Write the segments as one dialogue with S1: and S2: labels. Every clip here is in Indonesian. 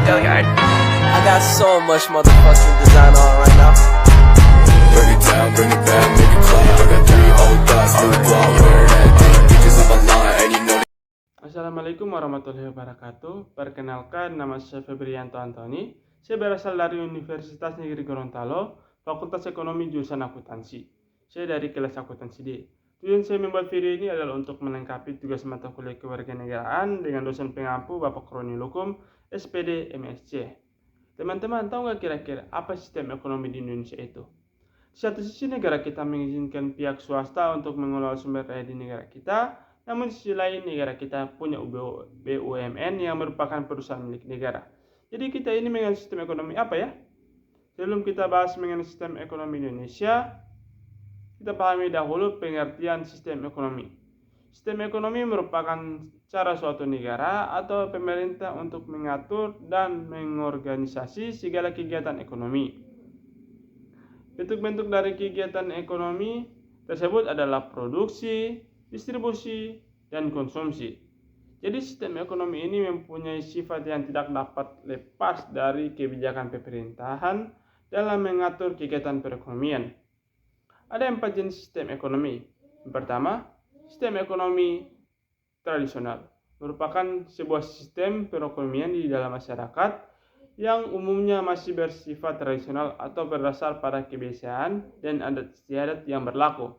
S1: I got so much motherfucking design on right now.
S2: Bring it down, bring it back, make it clap. I got 3 old thoughts, new guap, wear that thing. Bitches on my line, and you know.
S3: Assalamualaikum warahmatullahi wabarakatuh. Perkenalkan, nama saya Febrianto Antoni. Saya berasal dari Universitas Negeri Gorontalo, Fakultas Ekonomi jurusan Akuntansi. Saya dari kelas Akuntansi D. Tujuan saya membuat video ini adalah untuk melengkapi tugas mata kuliah kewarganegaraan dengan dosen pengampu Bapak Kroni Lukum, SPD, MSc. Teman-teman, tahu nggak kira-kira apa sistem ekonomi di Indonesia itu? Di satu sisi negara kita mengizinkan pihak swasta untuk mengelola sumber daya di negara kita, namun di sisi lain negara kita punya BUMN yang merupakan perusahaan milik negara. Jadi kita ini mengenai sistem ekonomi apa ya? Sebelum kita bahas mengenai sistem ekonomi Indonesia, kita pahami dahulu pengertian sistem ekonomi. Sistem ekonomi merupakan cara suatu negara atau pemerintah untuk mengatur dan mengorganisasi segala kegiatan ekonomi. Bentuk-bentuk dari kegiatan ekonomi tersebut adalah produksi, distribusi, dan konsumsi. Jadi sistem ekonomi ini mempunyai sifat yang tidak dapat lepas dari kebijakan pemerintahan dalam mengatur kegiatan perekonomian. Ada 4 jenis sistem ekonomi. Yang pertama, sistem ekonomi tradisional merupakan sebuah sistem perekonomian di dalam masyarakat yang umumnya masih bersifat tradisional atau berdasar pada kebiasaan dan adat istiadat yang berlaku.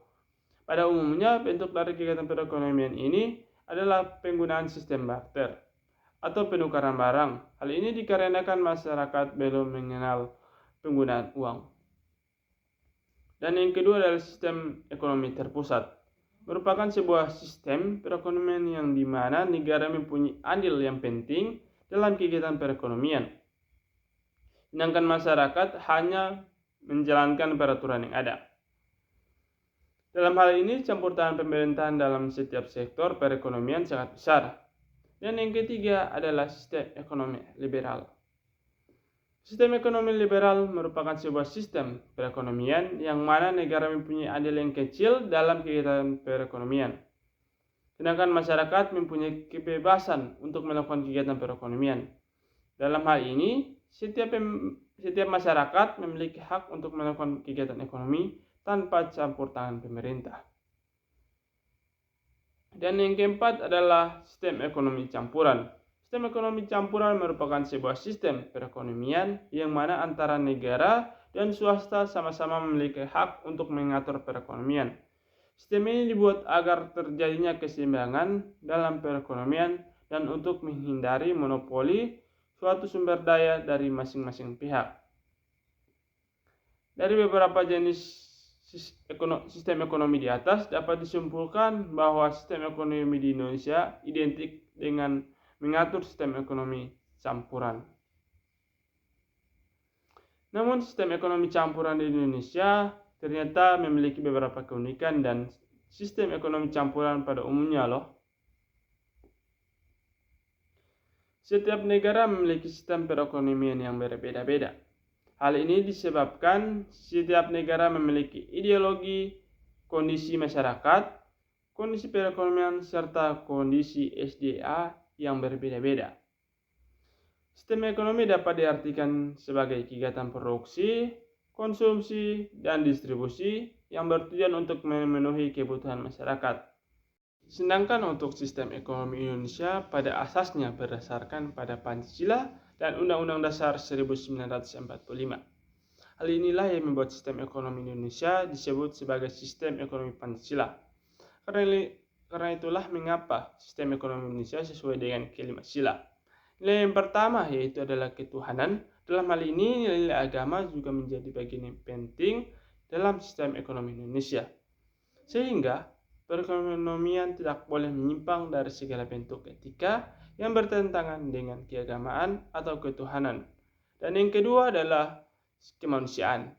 S3: Pada umumnya, bentuk dari kegiatan perekonomian ini adalah penggunaan sistem barter atau penukaran barang. Hal ini dikarenakan masyarakat belum mengenal penggunaan uang. Dan yang kedua adalah sistem ekonomi terpusat. Merupakan sebuah sistem perekonomian yang di mana negara mempunyai andil yang penting dalam kegiatan perekonomian. Sedangkan masyarakat hanya menjalankan peraturan yang ada. Dalam hal ini, campur tangan pemerintahan dalam setiap sektor perekonomian sangat besar. Dan yang ketiga adalah sistem ekonomi liberal. Sistem ekonomi liberal merupakan sebuah sistem perekonomian yang mana negara mempunyai andil yang kecil dalam kegiatan perekonomian. Sedangkan masyarakat mempunyai kebebasan untuk melakukan kegiatan perekonomian. Dalam hal ini, setiap masyarakat memiliki hak untuk melakukan kegiatan ekonomi tanpa campur tangan pemerintah. Dan yang keempat adalah sistem ekonomi campuran. Sistem ekonomi campuran merupakan sebuah sistem perekonomian yang mana antara negara dan swasta sama-sama memiliki hak untuk mengatur perekonomian. Sistem ini dibuat agar terjadinya keseimbangan dalam perekonomian dan untuk menghindari monopoli suatu sumber daya dari masing-masing pihak. Dari beberapa jenis sistem ekonomi di atas dapat disimpulkan bahwa sistem ekonomi di Indonesia identik dengan mengatur sistem ekonomi campuran. Namun sistem ekonomi campuran di Indonesia ternyata memiliki beberapa keunikan dan sistem ekonomi campuran pada umumnya loh. Setiap negara memiliki sistem perekonomian yang berbeda-beda. Hal ini disebabkan setiap negara memiliki ideologi, kondisi masyarakat, kondisi perekonomian, serta kondisi SDA yang berbeda-beda. Sistem ekonomi dapat diartikan sebagai kegiatan produksi, konsumsi, dan distribusi yang bertujuan untuk memenuhi kebutuhan masyarakat. Sedangkan untuk sistem ekonomi Indonesia pada asasnya berdasarkan pada Pancasila dan Undang-Undang Dasar 1945. Hal inilah yang membuat sistem ekonomi Indonesia disebut sebagai sistem ekonomi Pancasila. Karena itulah mengapa sistem ekonomi Indonesia sesuai dengan kelima sila. Nilai yang pertama yaitu adalah ketuhanan. Dalam hal ini nilai agama juga menjadi bagian yang penting dalam sistem ekonomi Indonesia. Sehingga perekonomian tidak boleh menyimpang dari segala bentuk etika yang bertentangan dengan keagamaan atau ketuhanan. Dan yang kedua adalah kemanusiaan.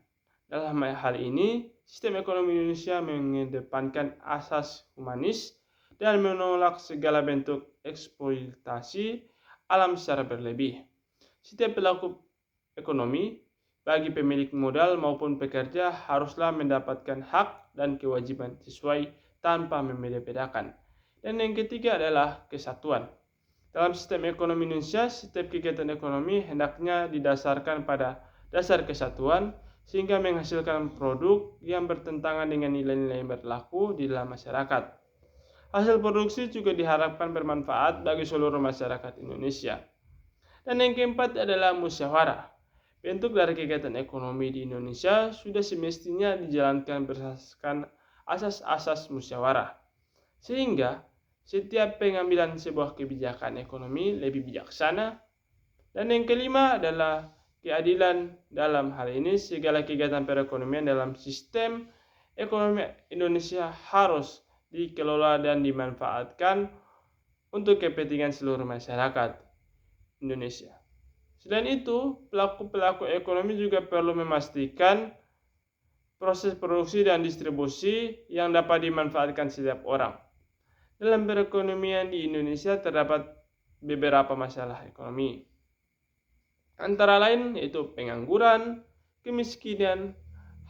S3: Dalam hal ini, sistem ekonomi Indonesia mengedepankan asas humanis dan menolak segala bentuk eksploitasi alam secara berlebih. Setiap pelaku ekonomi, bagi pemilik modal maupun pekerja, haruslah mendapatkan hak dan kewajiban sesuai tanpa membeda-bedakan. Dan yang ketiga adalah kesatuan. Dalam sistem ekonomi Indonesia, setiap kegiatan ekonomi hendaknya didasarkan pada dasar kesatuan sehingga menghasilkan produk yang bertentangan dengan nilai-nilai yang berlaku di dalam masyarakat. Hasil produksi juga diharapkan bermanfaat bagi seluruh masyarakat Indonesia. Dan yang keempat adalah musyawarah. Bentuk dari kegiatan ekonomi di Indonesia sudah semestinya dijalankan berdasarkan asas-asas musyawarah, sehingga setiap pengambilan sebuah kebijakan ekonomi lebih bijaksana. Dan yang kelima adalah keadilan. Dalam hal ini, segala kegiatan perekonomian dalam sistem ekonomi Indonesia harus dikelola dan dimanfaatkan untuk kepentingan seluruh masyarakat Indonesia. Selain itu, pelaku-pelaku ekonomi juga perlu memastikan proses produksi dan distribusi yang dapat dimanfaatkan setiap orang. Dalam perekonomian di Indonesia terdapat beberapa masalah ekonomi. Antara lain yaitu pengangguran, kemiskinan,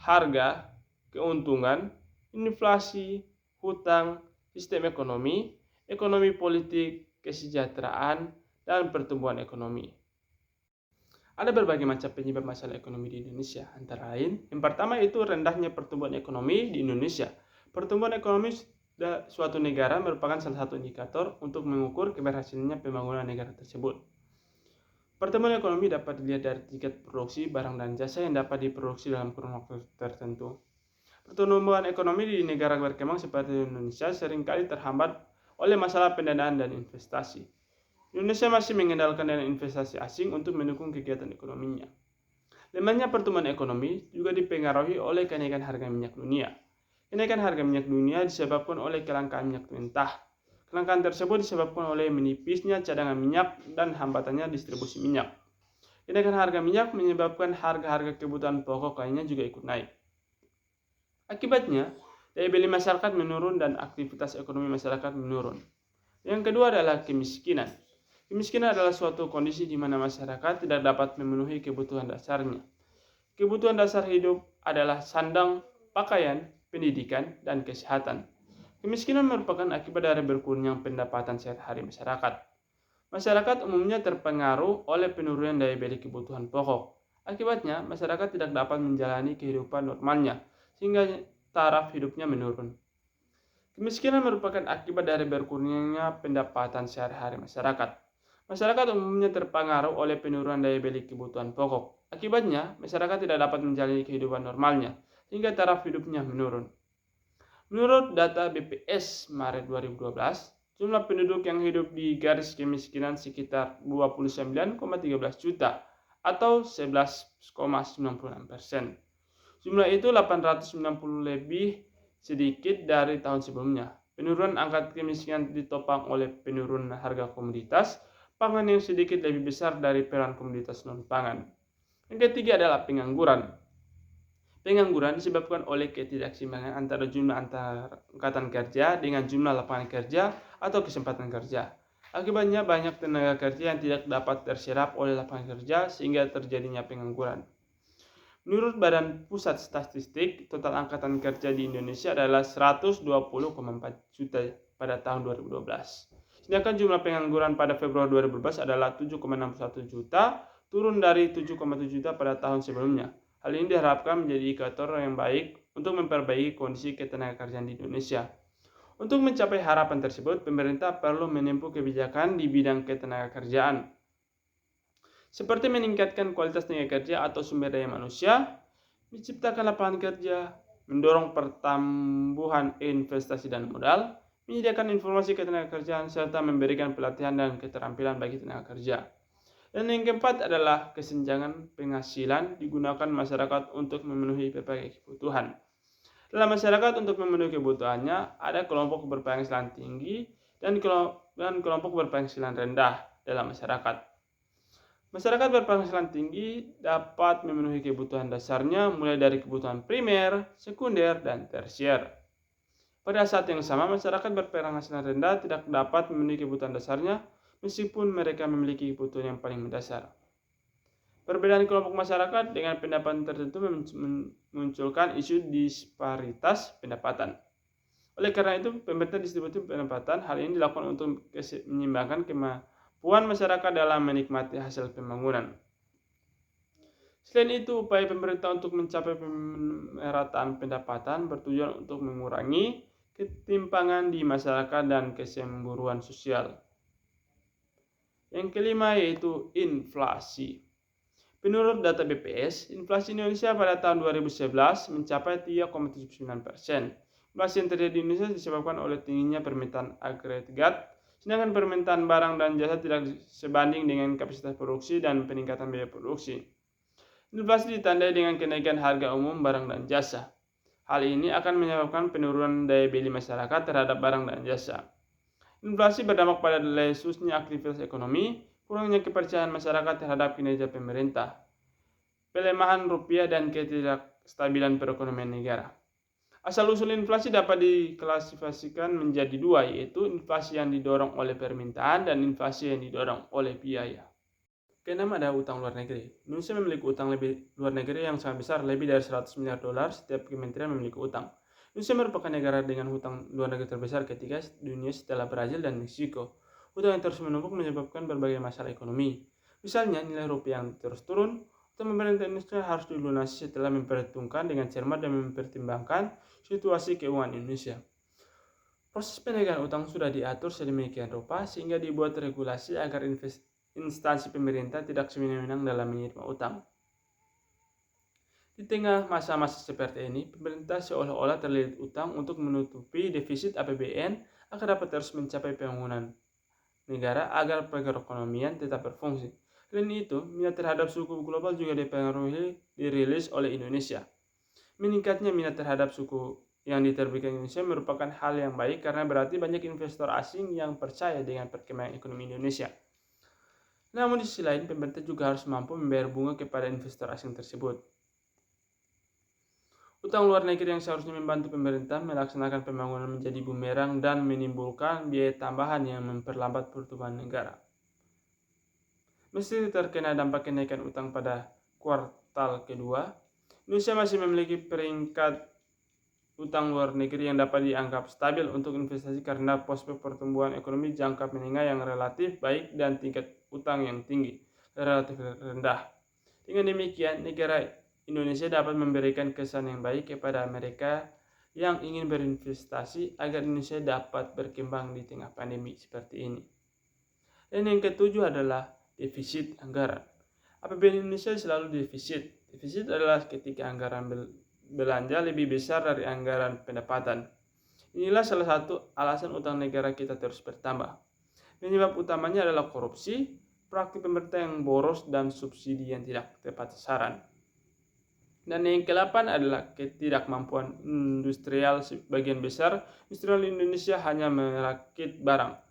S3: harga, keuntungan, inflasi, hutang, sistem ekonomi, ekonomi politik, kesejahteraan, dan pertumbuhan ekonomi. Ada berbagai macam penyebab masalah ekonomi di Indonesia. Antara lain, yang pertama itu rendahnya pertumbuhan ekonomi di Indonesia. Pertumbuhan ekonomi suatu negara merupakan salah satu indikator untuk mengukur keberhasilannya pembangunan negara tersebut. Pertumbuhan ekonomi dapat dilihat dari tingkat produksi barang dan jasa yang dapat diproduksi dalam kurun waktu tertentu. Pertumbuhan ekonomi di negara berkembang seperti Indonesia seringkali terhambat oleh masalah pendanaan dan investasi. Indonesia masih mengandalkan dana investasi asing untuk mendukung kegiatan ekonominya. Lemahnya pertumbuhan ekonomi juga dipengaruhi oleh kenaikan harga minyak dunia. Kenaikan harga minyak dunia disebabkan oleh kelangkaan minyak mentah. Kelangkaan tersebut disebabkan oleh menipisnya cadangan minyak dan hambatannya distribusi minyak. Kenaikan harga minyak menyebabkan harga-harga kebutuhan pokok lainnya juga ikut naik. Akibatnya, daya beli masyarakat menurun dan aktivitas ekonomi masyarakat menurun. Yang kedua adalah kemiskinan. Kemiskinan adalah suatu kondisi di mana masyarakat tidak dapat memenuhi kebutuhan dasarnya. Kebutuhan dasar hidup adalah sandang, pakaian, pendidikan, dan kesehatan. Kemiskinan merupakan akibat dari berkurangnya pendapatan sehari-hari masyarakat. Masyarakat umumnya terpengaruh oleh penurunan daya beli kebutuhan pokok. Akibatnya, masyarakat tidak dapat menjalani kehidupan normalnya, sehingga taraf hidupnya menurun. Kemiskinan merupakan akibat dari berkurangnya pendapatan sehari-hari masyarakat. Masyarakat umumnya terpengaruh oleh penurunan daya beli kebutuhan pokok. Akibatnya, masyarakat tidak dapat menjalani kehidupan normalnya, sehingga taraf hidupnya menurun. Menurut data BPS Maret 2012, jumlah penduduk yang hidup di garis kemiskinan sekitar 29,13 juta atau 11,96%. Jumlah itu 890 lebih sedikit dari tahun sebelumnya. Penurunan angka kemiskinan ditopang oleh penurunan harga komoditas pangan yang sedikit lebih besar dari peran komoditas non-pangan. Yang ketiga adalah pengangguran. Pengangguran disebabkan oleh ketidakseimbangan antara jumlah angkatan kerja dengan jumlah lapangan kerja atau kesempatan kerja. Akibatnya banyak tenaga kerja yang tidak dapat terserap oleh lapangan kerja sehingga terjadinya pengangguran. Menurut Badan Pusat Statistik, total angkatan kerja di Indonesia adalah 120,4 juta pada tahun 2012. Sedangkan jumlah pengangguran pada Februari 2012 adalah 7,61 juta, turun dari 7,7 juta pada tahun sebelumnya. Hal ini diharapkan menjadi indikator yang baik untuk memperbaiki kondisi ketenagakerjaan di Indonesia. Untuk mencapai harapan tersebut, pemerintah perlu menempuh kebijakan di bidang ketenagakerjaan, seperti meningkatkan kualitas tenaga kerja atau sumber daya manusia, menciptakan lapangan kerja, mendorong pertumbuhan investasi dan modal, menyediakan informasi ketenagakerjaan, serta memberikan pelatihan dan keterampilan bagi tenaga kerja. Dan yang keempat adalah kesenjangan penghasilan digunakan masyarakat untuk memenuhi berbagai kebutuhan. Dalam masyarakat untuk memenuhi kebutuhannya, ada kelompok berpenghasilan tinggi dan kelompok berpenghasilan rendah dalam masyarakat. Masyarakat berpenghasilan tinggi dapat memenuhi kebutuhan dasarnya mulai dari kebutuhan primer, sekunder, dan tersier. Pada saat yang sama, masyarakat berpenghasilan rendah tidak dapat memenuhi kebutuhan dasarnya meskipun mereka memiliki kebutuhan yang paling mendasar. Perbedaan kelompok masyarakat dengan pendapatan tertentu memunculkan isu disparitas pendapatan. Oleh karena itu, pemerintah distribusi pendapatan hal ini dilakukan untuk menyeimbangkan kemampuan masyarakat dalam menikmati hasil pembangunan. Selain itu, upaya pemerintah untuk mencapai pemerataan pendapatan bertujuan untuk mengurangi ketimpangan di masyarakat dan kesemburuan sosial. Yang kelima yaitu inflasi. Menurut data BPS, inflasi Indonesia pada tahun 2011 mencapai 3,79%. Inflasi yang terjadi di Indonesia disebabkan oleh tingginya permintaan agregat, sedangkan permintaan barang dan jasa tidak sebanding dengan kapasitas produksi dan peningkatan biaya produksi. Inflasi ditandai dengan kenaikan harga umum barang dan jasa. Hal ini akan menyebabkan penurunan daya beli masyarakat terhadap barang dan jasa. Inflasi berdampak pada lesusnya aktivitas ekonomi, kurangnya kepercayaan masyarakat terhadap kinerja pemerintah, pelemahan rupiah dan ketidakstabilan perekonomian negara. Asal-usul inflasi dapat diklasifikasikan menjadi dua, yaitu inflasi yang didorong oleh permintaan dan inflasi yang didorong oleh biaya. Keenam ada utang luar negeri. Indonesia memiliki utang luar negeri yang sangat besar, lebih dari 100 miliar dolar. Setiap kementerian memiliki utang. Indonesia merupakan negara dengan hutang luar negeri terbesar ketiga di dunia setelah Brazil dan Meksiko. Hutang yang terus menumpuk menyebabkan berbagai masalah ekonomi. Misalnya, nilai rupiah yang terus turun. Utang pemerintah Indonesia harus dilunasi setelah memperhitungkan dengan cermat dan mempertimbangkan situasi keuangan Indonesia. Proses penegakan utang sudah diatur sedemikian rupa sehingga dibuat regulasi agar instansi pemerintah tidak semena-mena dalam menerima utang. Di tengah masa-masa seperti ini, pemerintah seolah-olah terlilit utang untuk menutupi defisit APBN agar dapat terus mencapai pembangunan negara agar perekonomian tetap berfungsi. Selain itu, minat terhadap suku global juga dirilis oleh Indonesia. Meningkatnya minat terhadap suku yang diterbitkan Indonesia merupakan hal yang baik karena berarti banyak investor asing yang percaya dengan perkembangan ekonomi Indonesia. Namun di sisi lain, pemerintah juga harus mampu membayar bunga kepada investor asing tersebut. Utang luar negeri yang seharusnya membantu pemerintah melaksanakan pembangunan menjadi bumerang dan menimbulkan biaya tambahan yang memperlambat pertumbuhan negara. Meski terkena dampak kenaikan utang pada kuartal kedua, Indonesia masih memiliki peringkat utang luar negeri yang dapat dianggap stabil untuk investasi karena prospek pertumbuhan ekonomi jangka menengah yang relatif baik dan tingkat utang yang tinggi relatif rendah. Dengan demikian, negara Indonesia dapat memberikan kesan yang baik kepada mereka yang ingin berinvestasi agar Indonesia dapat berkembang di tengah pandemi seperti ini. Dan yang ketujuh adalah defisit anggaran. APBN Indonesia selalu defisit. Defisit adalah ketika anggaran belanja lebih besar dari anggaran pendapatan. Inilah salah satu alasan utang negara kita terus bertambah. Penyebab utamanya adalah korupsi, praktik pemerintah yang boros, dan subsidi yang tidak tepat sasaran. Dan yang ke-8 adalah ketidakmampuan industrial. Sebagian besar industrial Indonesia hanya merakit barang.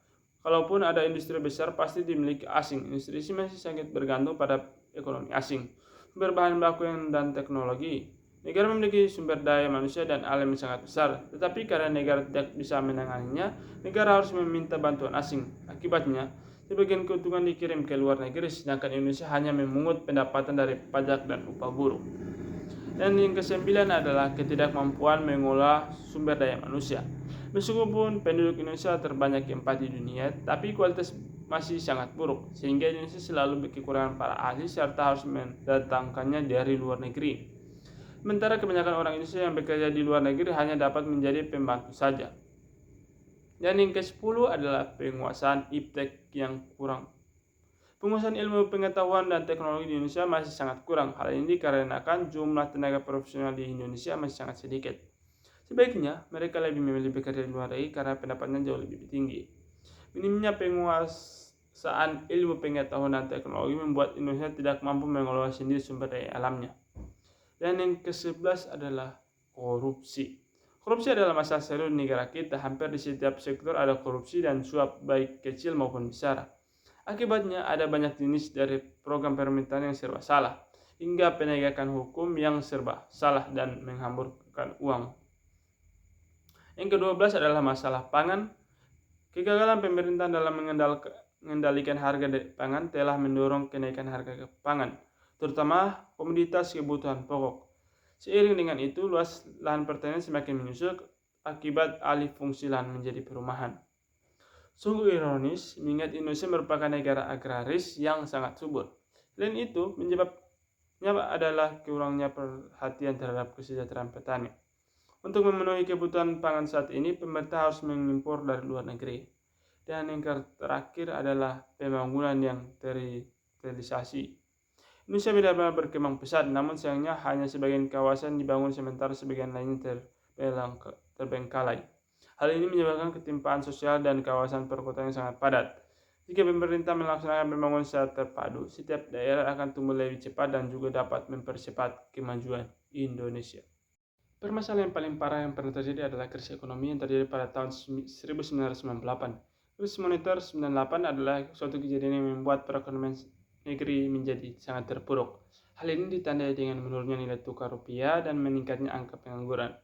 S3: Kalaupun ada industri besar, pasti dimiliki asing. Industri ini masih sangat bergantung pada ekonomi asing. Sumber bahan baku dan teknologi. Negara memiliki sumber daya manusia dan alam yang sangat besar, tetapi karena negara tidak bisa menanganinya, negara harus meminta bantuan asing. Akibatnya, sebagian keuntungan dikirim ke luar negeri, sedangkan Indonesia hanya memungut pendapatan dari pajak dan upah buruh. Dan yang ke-9 adalah ketidakmampuan mengolah sumber daya manusia. Meskipun penduduk Indonesia terbanyak keempat di dunia, tapi kualitas masih sangat buruk, sehingga Indonesia selalu kekurangan para ahli serta harus mendatangkannya dari luar negeri. Sementara kebanyakan orang Indonesia yang bekerja di luar negeri hanya dapat menjadi pembantu saja. Dan yang ke-10 adalah penguasaan iptek yang kurang. Penguasaan ilmu pengetahuan dan teknologi di Indonesia masih sangat kurang. Hal ini dikarenakan jumlah tenaga profesional di Indonesia masih sangat sedikit. Sebaiknya mereka lebih memilih bekerja di luar negeri karena pendapatnya jauh lebih tinggi. Minimnya penguasaan ilmu pengetahuan dan teknologi membuat Indonesia tidak mampu mengelola sendiri sumber daya alamnya. Dan yang ke-11 adalah korupsi. Korupsi adalah masalah serius di negara kita. Hampir di setiap sektor ada korupsi dan suap baik kecil maupun besar. Akibatnya ada banyak jenis dari program pemerintahan yang serba salah, hingga penegakan hukum yang serba salah dan menghamburkan uang. Yang ke-12 adalah masalah pangan. Kegagalan pemerintah dalam mengendalikan harga pangan telah mendorong kenaikan harga pangan, terutama komoditas kebutuhan pokok. Seiring dengan itu, luas lahan pertanian semakin menyusut akibat alih fungsi lahan menjadi perumahan. Sungguh ironis mengingat Indonesia merupakan negara agraris yang sangat subur. Selain itu, penyebabnya adalah kurangnya perhatian terhadap kesejahteraan petani. Untuk memenuhi kebutuhan pangan saat ini, pemerintah harus mengimpor dari luar negeri. Dan yang terakhir adalah pembangunan yang terrealisasi. Indonesia benar-benar berkembang pesat, namun sayangnya hanya sebagian kawasan dibangun sementara sebagian lainnya terbengkalai. Hal ini menyebabkan ketimpaan sosial dan kawasan perkotaan yang sangat padat. Jika pemerintah melaksanakan pembangunan secara terpadu, setiap daerah akan tumbuh lebih cepat dan juga dapat mempercepat kemajuan Indonesia. Permasalahan yang paling parah yang pernah terjadi adalah krisis ekonomi yang terjadi pada tahun 1998. Krisis moneter 98 adalah suatu kejadian yang membuat perekonomian negeri menjadi sangat terpuruk. Hal ini ditandai dengan menurunnya nilai tukar rupiah dan meningkatnya angka pengangguran.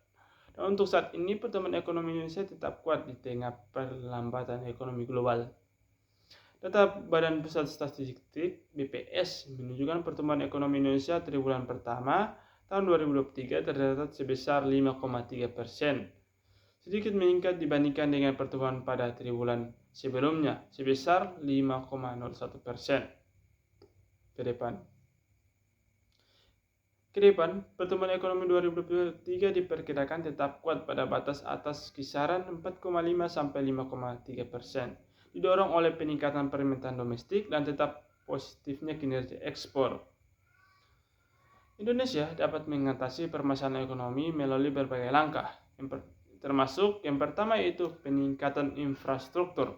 S3: Dan untuk saat ini, pertumbuhan ekonomi Indonesia tetap kuat di tengah perlambatan ekonomi global. Data Badan Pusat Statistik (BPS) menunjukkan pertumbuhan ekonomi Indonesia triwulan pertama tahun 2023 tercatat sebesar 5,3%, sedikit meningkat dibandingkan dengan pertumbuhan pada triwulan sebelumnya sebesar 5,01%. Ke depan, pertumbuhan ekonomi 2023 diperkirakan tetap kuat pada batas atas kisaran 4,5 sampai 5,3%, didorong oleh peningkatan permintaan domestik dan tetap positifnya kinerja ekspor. Indonesia dapat mengatasi permasalahan ekonomi melalui berbagai langkah, termasuk yang pertama yaitu peningkatan infrastruktur.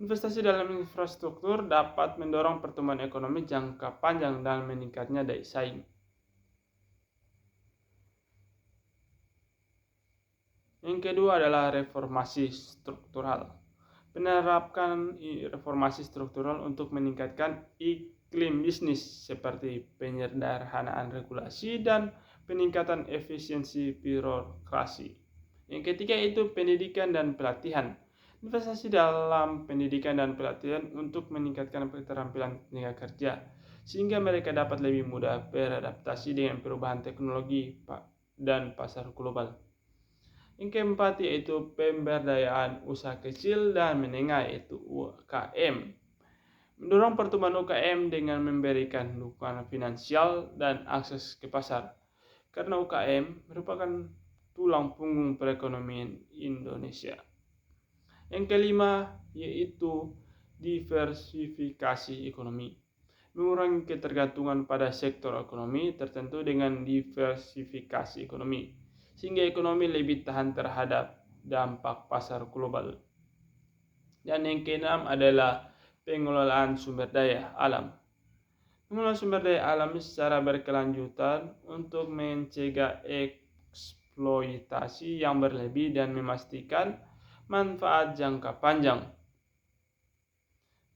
S3: Investasi dalam infrastruktur dapat mendorong pertumbuhan ekonomi jangka panjang dan meningkatnya daya saing. Yang kedua adalah reformasi struktural. Menerapkan reformasi struktural untuk meningkatkan iklim bisnis seperti penyederhanaan regulasi dan peningkatan efisiensi birokrasi. Yang ketiga itu pendidikan dan pelatihan. Investasi dalam pendidikan dan pelatihan untuk meningkatkan keterampilan tenaga kerja sehingga mereka dapat lebih mudah beradaptasi dengan perubahan teknologi dan pasar global. Yang keempat yaitu pemberdayaan usaha kecil dan menengah yaitu UKM. Mendorong pertumbuhan UKM dengan memberikan dukungan finansial dan akses ke pasar. Karena UKM merupakan tulang punggung perekonomian Indonesia. Yang kelima yaitu diversifikasi ekonomi. Mengurangi ketergantungan pada sektor ekonomi tertentu dengan diversifikasi ekonomi, sehingga ekonomi lebih tahan terhadap dampak pasar global. Dan yang keenam adalah pengelolaan sumber daya alam. Pengelolaan sumber daya alam secara berkelanjutan untuk mencegah eksploitasi yang berlebih dan memastikan manfaat jangka panjang.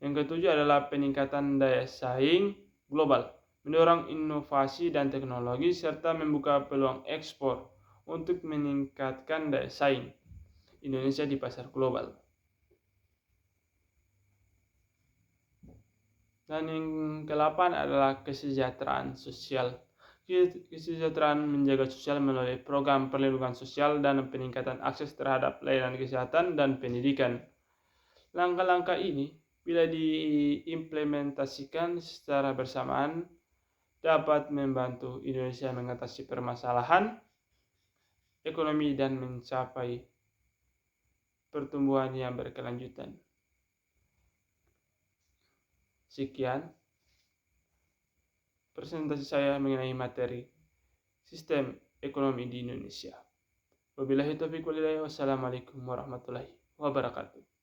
S3: Yang ketujuh adalah peningkatan daya saing global, mendorong inovasi dan teknologi serta membuka peluang ekspor untuk meningkatkan daya saing Indonesia di pasar global. Dan yang ke-8 adalah kesejahteraan sosial. Kesejahteraan menjaga sosial melalui program perlindungan sosial dan peningkatan akses terhadap layanan kesehatan dan pendidikan. Langkah-langkah ini bila diimplementasikan secara bersamaan dapat membantu Indonesia mengatasi permasalahan ekonomi dan mencapai pertumbuhan yang berkelanjutan. Sekian presentasi saya mengenai materi sistem ekonomi di Indonesia. Wabillahi taufiq wal hidayah. Wassalamualaikum warahmatullahi wabarakatuh.